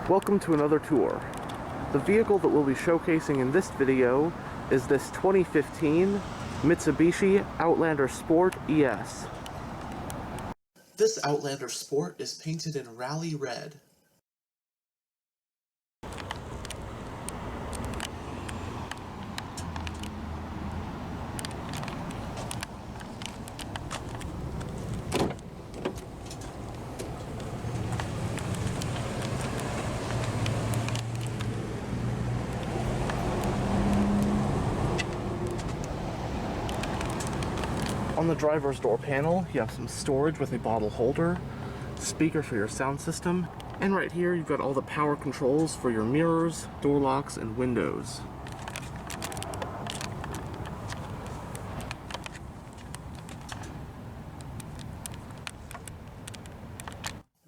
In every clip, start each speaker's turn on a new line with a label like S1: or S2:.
S1: Welcome to another tour. The vehicle that we'll be showcasing in this video is this 2015 Mitsubishi Outlander Sport ES. This Outlander Sport is painted in Rally Red. On the driver's door panel, you have some storage with a bottle holder, speaker for your sound system, and right here you've got all the power controls for your mirrors, door locks, and windows.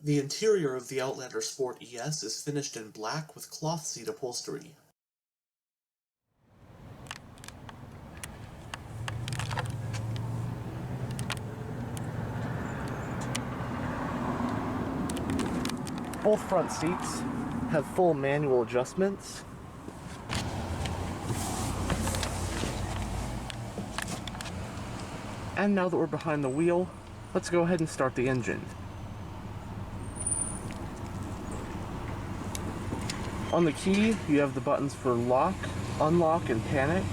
S1: The interior of the Outlander Sport ES is finished in black with cloth seat upholstery. Both front seats have full manual adjustments. And now that we're behind the wheel, let's go ahead and start the engine. On the key, you have the buttons for lock, unlock, and panic.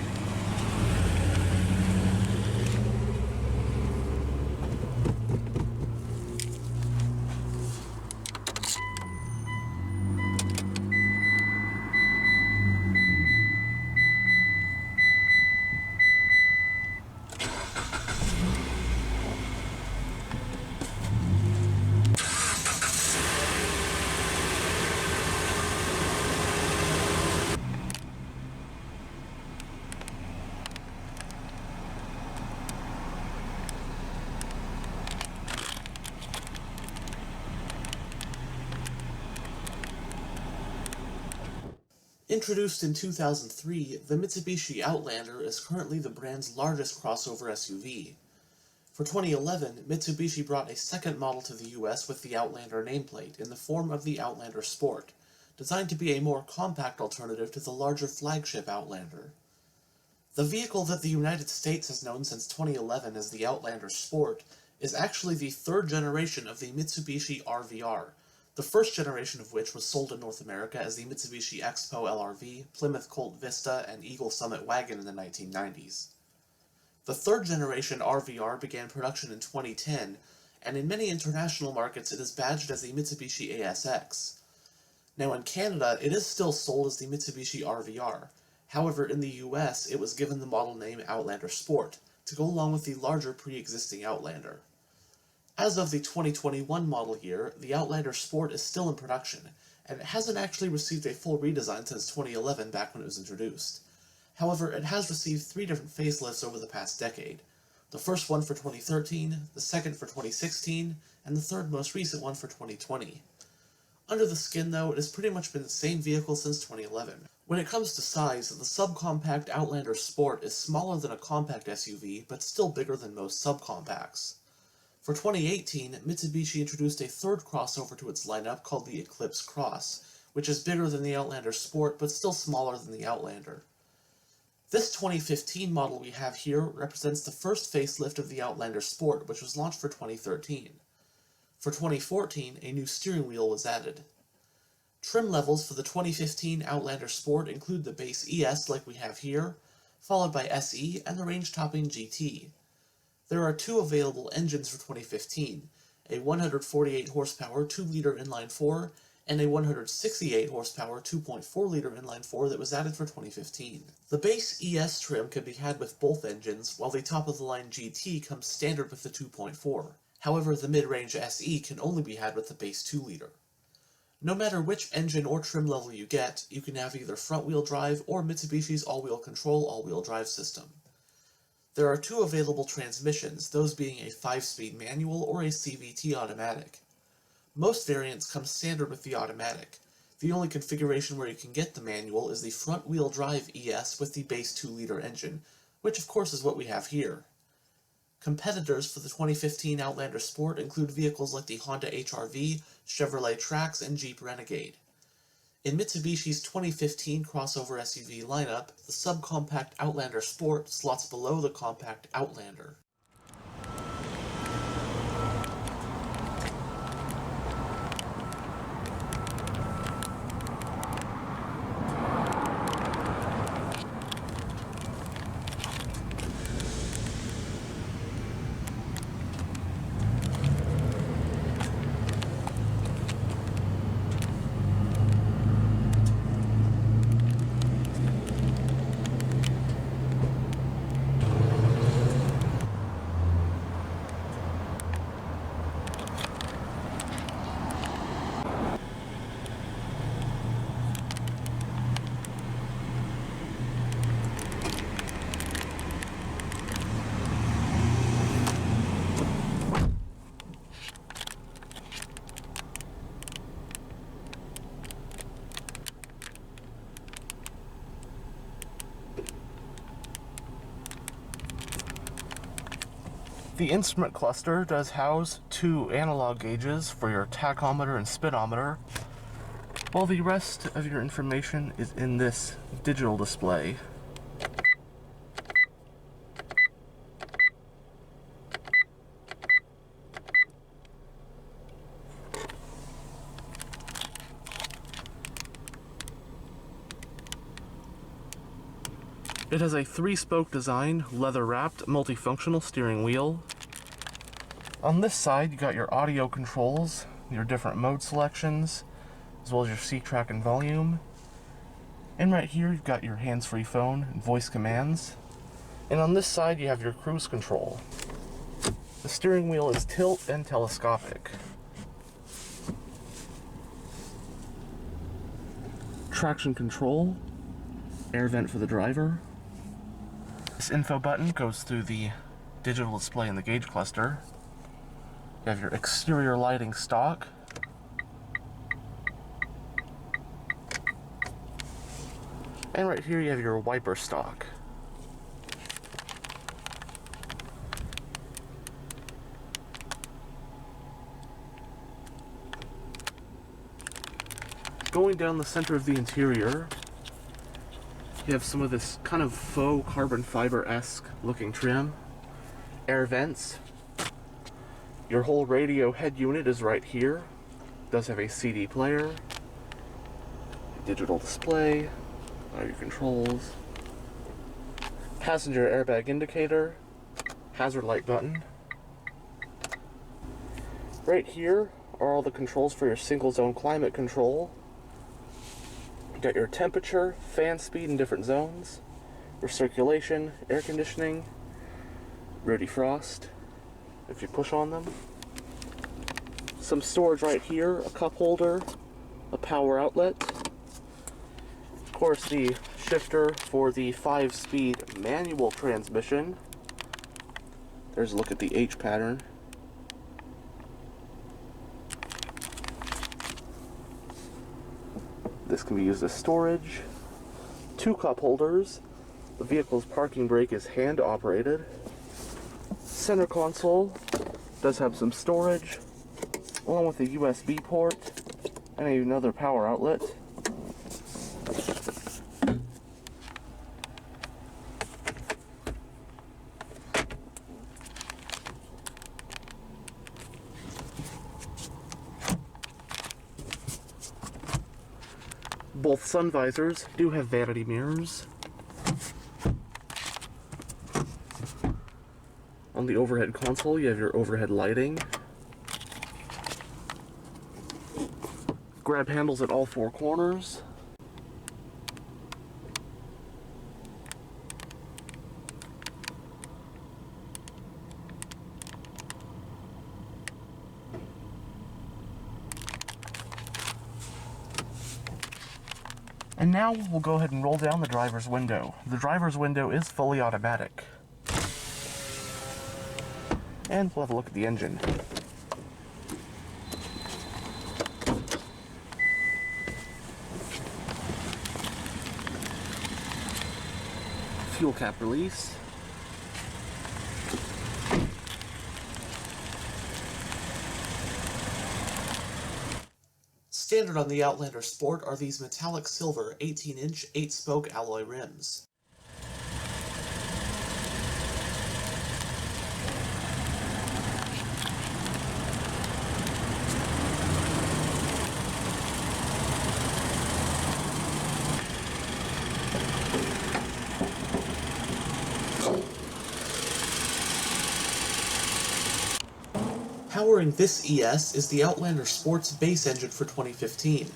S1: Introduced in 2003, the Mitsubishi Outlander is currently the brand's largest crossover SUV. For 2011, Mitsubishi brought a second model to the US with the Outlander nameplate in the form of the Outlander Sport, designed to be a more compact alternative to the larger flagship Outlander. The vehicle that the United States has known since 2011 as the Outlander Sport is actually the third generation of the Mitsubishi RVR, the first generation of which was sold in North America as the Mitsubishi Expo LRV, Plymouth Colt Vista, and Eagle Summit Wagon in the 1990s. The third generation RVR began production in 2010, and in many international markets it is badged as the Mitsubishi ASX. Now in Canada, it is still sold as the Mitsubishi RVR. However, in the US, it was given the model name Outlander Sport, to go along with the larger pre-existing Outlander. As of the 2021 model year, the Outlander Sport is still in production, and it hasn't actually received a full redesign since 2011 back when it was introduced. However, it has received 3 different facelifts over the past decade. The first one for 2013, the second for 2016, and the third most recent one for 2020. Under the skin though, it has pretty much been the same vehicle since 2011. When it comes to size, the subcompact Outlander Sport is smaller than a compact SUV, but still bigger than most subcompacts. For 2018, Mitsubishi introduced a third crossover to its lineup called the Eclipse Cross, which is bigger than the Outlander Sport but still smaller than the Outlander. This 2015 model we have here represents the first facelift of the Outlander Sport, which was launched for 2013. For 2014, a new steering wheel was added. Trim levels for the 2015 Outlander Sport include the base ES like we have here, followed by SE and the range-topping GT. There are 2 available engines for 2015, a 148 horsepower 2-liter inline-4 and a 168 horsepower 2.4-liter inline-4 that was added for 2015. The base ES trim can be had with both engines, while the top-of-the-line GT comes standard with the 2.4. However, the mid-range SE can only be had with the base 2-liter. No matter which engine or trim level you get, you can have either front-wheel drive or Mitsubishi's all-wheel control all-wheel drive system. There are 2 available transmissions, those being a 5-speed manual or a CVT automatic. Most variants come standard with the automatic. The only configuration where you can get the manual is the front-wheel drive ES with the base 2-liter engine, which of course is what we have here. Competitors for the 2015 Outlander Sport include vehicles like the Honda HR-V, Chevrolet Trax, and Jeep Renegade. In Mitsubishi's 2015 crossover SUV lineup, the subcompact Outlander Sport slots below the compact Outlander. The instrument cluster does house 2 analog gauges for your tachometer and speedometer, while the rest of your information is in this digital display. It has a 3-spoke design, leather-wrapped, multifunctional steering wheel. On this side, you got your audio controls, your different mode selections, as well as your seat track and volume. And right here, you've got your hands-free phone and voice commands. And on this side, you have your cruise control. The steering wheel is tilt and telescopic. Traction control, air vent for the driver. This info button goes through the digital display in the gauge cluster. You have your exterior lighting stock. And right here you have your wiper stock. Going down the center of the interior, you have some of this kind of faux carbon fiber-esque looking trim. Air vents. Your whole radio head unit is right here. It does have a CD player, digital display, all your controls, passenger airbag indicator, hazard light button. Right here are all the controls for your single zone climate control. You got your temperature, fan speed in different zones, recirculation, air conditioning, rear defrost if you push on them. Some storage right here, a cup holder, a power outlet. Of course, the shifter for the 5-speed manual transmission. There's a look at the H pattern. This can be used as storage. 2 cup holders. The vehicle's parking brake is hand operated. Center console does have some storage, along with a USB port and another power outlet. Both sun visors do have vanity mirrors. On the overhead console, you have your overhead lighting. Grab handles at all 4 corners. And now we'll go ahead and roll down the driver's window. The driver's window is fully automatic. And we'll have a look at the engine. Fuel cap release. Standard on the Outlander Sport are these metallic silver 18-inch 8-spoke alloy rims. Powering this ES is the Outlander Sport's base engine for 2015,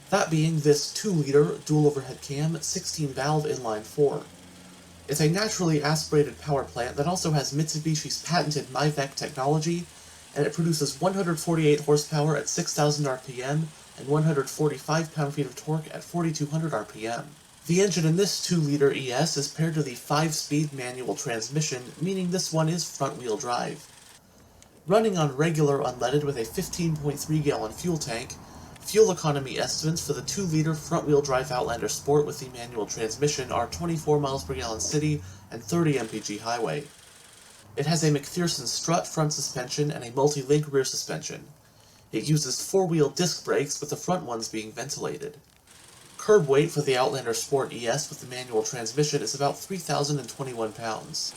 S1: that being this 2-liter dual overhead cam 16-valve inline-4. It's a naturally aspirated power plant that also has Mitsubishi's patented MyVec technology, and it produces 148 horsepower at 6,000 RPM and 145 pound-feet of torque at 4,200 RPM. The engine in this 2-liter ES is paired to the 5-speed manual transmission, meaning this one is front-wheel drive. Running on regular unleaded with a 15.3-gallon fuel tank, fuel economy estimates for the 2-liter front-wheel drive Outlander Sport with the manual transmission are 24 miles per gallon city and 30 mpg highway. It has a McPherson strut front suspension and a multi-link rear suspension. It uses 4-wheel disc brakes, with the front ones being ventilated. Curb weight for the Outlander Sport ES with the manual transmission is about 3,021 pounds.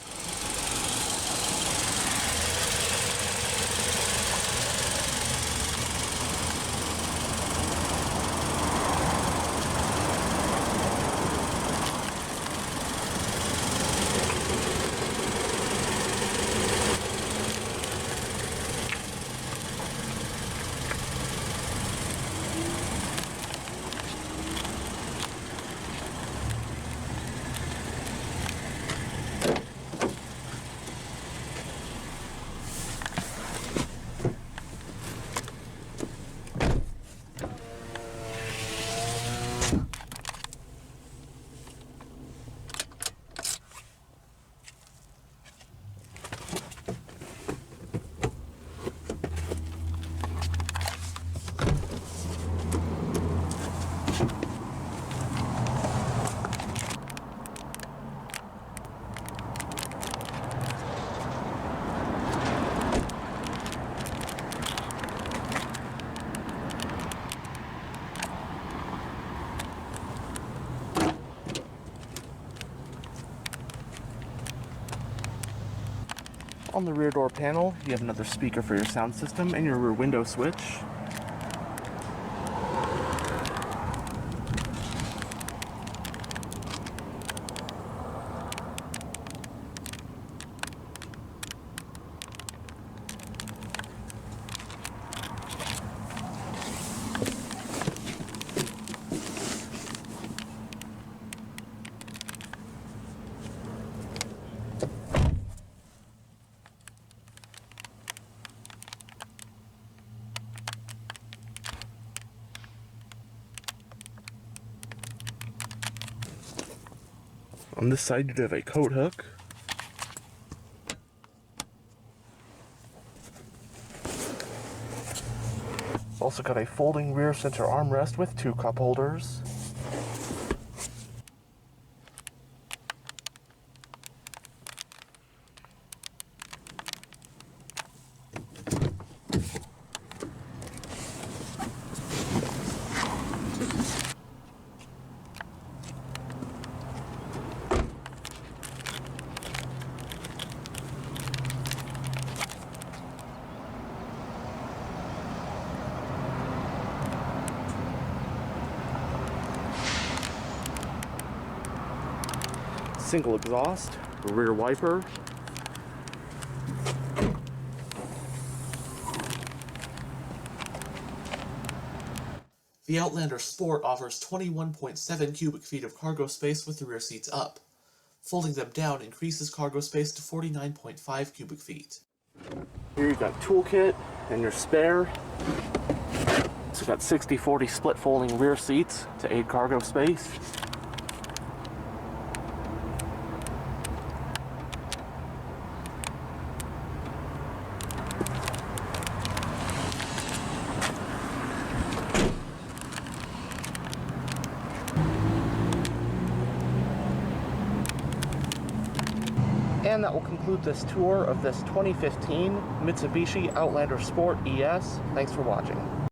S1: On the rear door panel, you have another speaker for your sound system and your rear window switch. On this side, you have a coat hook. Also got a folding rear center armrest with 2 cup holders. Single exhaust, rear wiper. The Outlander Sport offers 21.7 cubic feet of cargo space with the rear seats up. Folding them down increases cargo space to 49.5 cubic feet. Here you've got toolkit and your spare. So you've got 60-40 split folding rear seats to aid cargo space. And that will conclude this tour of this 2015 Mitsubishi Outlander Sport ES. Thanks for watching.